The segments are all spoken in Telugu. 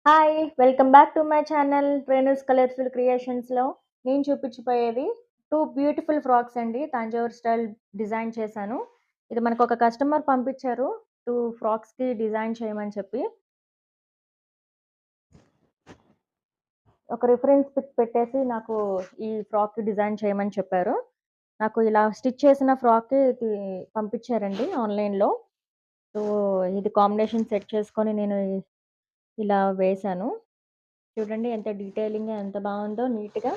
Hi! Welcome back to my channel 'Renu's colourful క్రియేషన్స్‌లో' నేను చూపించబోయేది 2 బ్యూటిఫుల్ ఫ్రాక్స్ అండి. తంజావూర్ స్టైల్ డిజైన్ చేశాను. ఇది మనకొక కస్టమర్ పంపించారు. 2 ఫ్రాక్స్‌కి డిజైన్ చేయమని చెప్పి. ఒక రిఫరెన్స్ పిక్ పెట్టేసి నాకు ఈ ఫ్రాక్ డిజైన్ చేయమని చెప్పారు. నాకు ఇలా స్టిచ్ చేసిన ఫ్రాక్ ఇది పంపించారండి ఆన్‌లైన్‌లో. సో, ఇది కాంబినేషన్ సెట్ చేసుకొని నేను ఇలా వేశాను. చూడండి ఎంత డీటెయిలింగ్‌గా ఎంత బావుందో నీట్‌గా.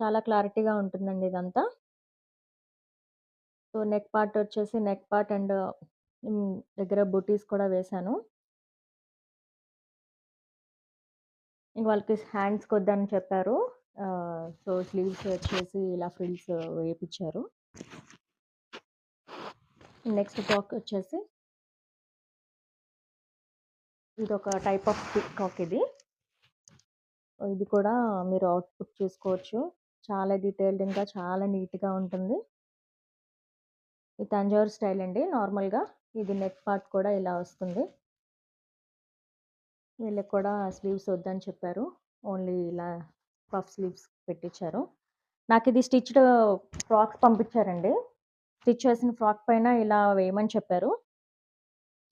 చాలా క్లారిటీగా ఉంటుందండి ఇదంతా. సో, నెక్ పార్ట్ వచ్చేసి నెక్ పార్ట్ అండ్ దగ్గర బుటీస్ కూడా వేశాను. ఇంక వాళ్ళకి హ్యాండ్స్‌కొద్దని చెప్పారు. సో, స్లీవ్స్ వచ్చేసి ఇలా ఫ్రిల్స్ వేపిచ్చారు. నెక్స్ట్ ఫ్రాక్ వచ్చేసి ఇదొక టైప్ ఆఫ్ పీకాక్ ఇది. ఇది కూడా మీరు అవుట్‌పుట్ చూసుకోవచ్చు. చాలా డీటెయిల్డ్‌గా చాలా నీట్‌గా ఉంటుంది. ఇది తంజావూర్ స్టైల్ అండి నార్మల్‌గా. ఇది నెక్ పార్ట్ కూడా ఇలా వస్తుంది. వీళ్ళకి కూడా స్లీవ్స్ వద్దని చెప్పారు. ఓన్లీ ఇలా పఫ్ స్లీవ్స్ పెట్టించారు. నాకిది స్టిచ్డ్ ఫ్రాక్స్ పంపించారండి. స్టిచ్ చేసిన ఫ్రాక్ పైన ఇలా వేయమని చెప్పారు.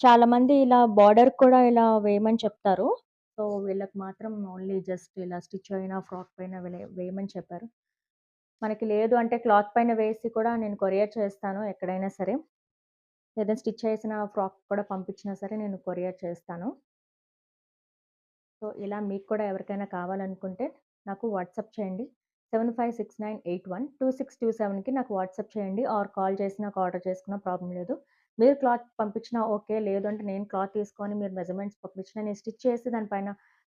చాలామంది ఇలా బార్డర్‌కి కూడా ఇలా వేయమని చెప్తారు. సో, వీళ్ళకి మాత్రం ఓన్లీ జస్ట్ ఇలా స్టిచ్ అయిన ఫ్రాక్ పైన వేయమని చెప్పారు. మనకి లేదు అంటే క్లాత్ పైన వేసి కూడా నేను కొరియర్ చేస్తాను ఎక్కడైనా సరే. లేదా స్టిచ్ చేసిన ఫ్రాక్ కూడా పంపించినా సరే నేను కొరియర్ చేస్తాను. సో, ఇలా మీకు కూడా ఎవరికైనా కావాలనుకుంటే నాకు వాట్సాప్ చేయండి. 7569812627కి నాకు వాట్సాప్ చేయండి. ఆర్ కాల్ చేసి నాకు ఆర్డర్ చేసుకున్న ప్రాబ్లమ్ లేదు. మీరు క్లాత్ పంపించినా ఓకే. లేదు అంటే నేను క్లాత్ తీసుకొని మీరు మెజర్‌మెంట్స్ పంపించినా నేను స్టిచ్ చేసి దాని పైన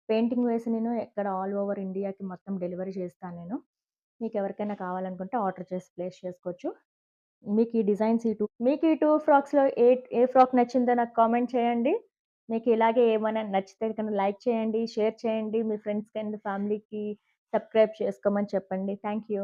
పెయింటింగ్ వేసి నేను ఎక్కడ ఆల్ ఓవర్ ఇండియాకి మొత్తం డెలివరీ చేస్తాను నేను. మీకెవరికైనా కావాలనుకుంటే ఆర్డర్ చేసి ప్లేస్ చేసుకోవచ్చు. మీకు ఈ 2 ఫ్రాక్స్‌లో ఏ ఫ్రాక్ నచ్చిందో నాకు కామెంట్ చేయండి. మీకు ఇలాగే ఏమైనా నచ్చితే గనుక లైక్ చేయండి, షేర్ చేయండి. మీ ఫ్రెండ్స్‌కి అండ్ ఫ్యామిలీకి సబ్స్క్రైబ్ చేసుకోమని చెప్పండి. Thank you.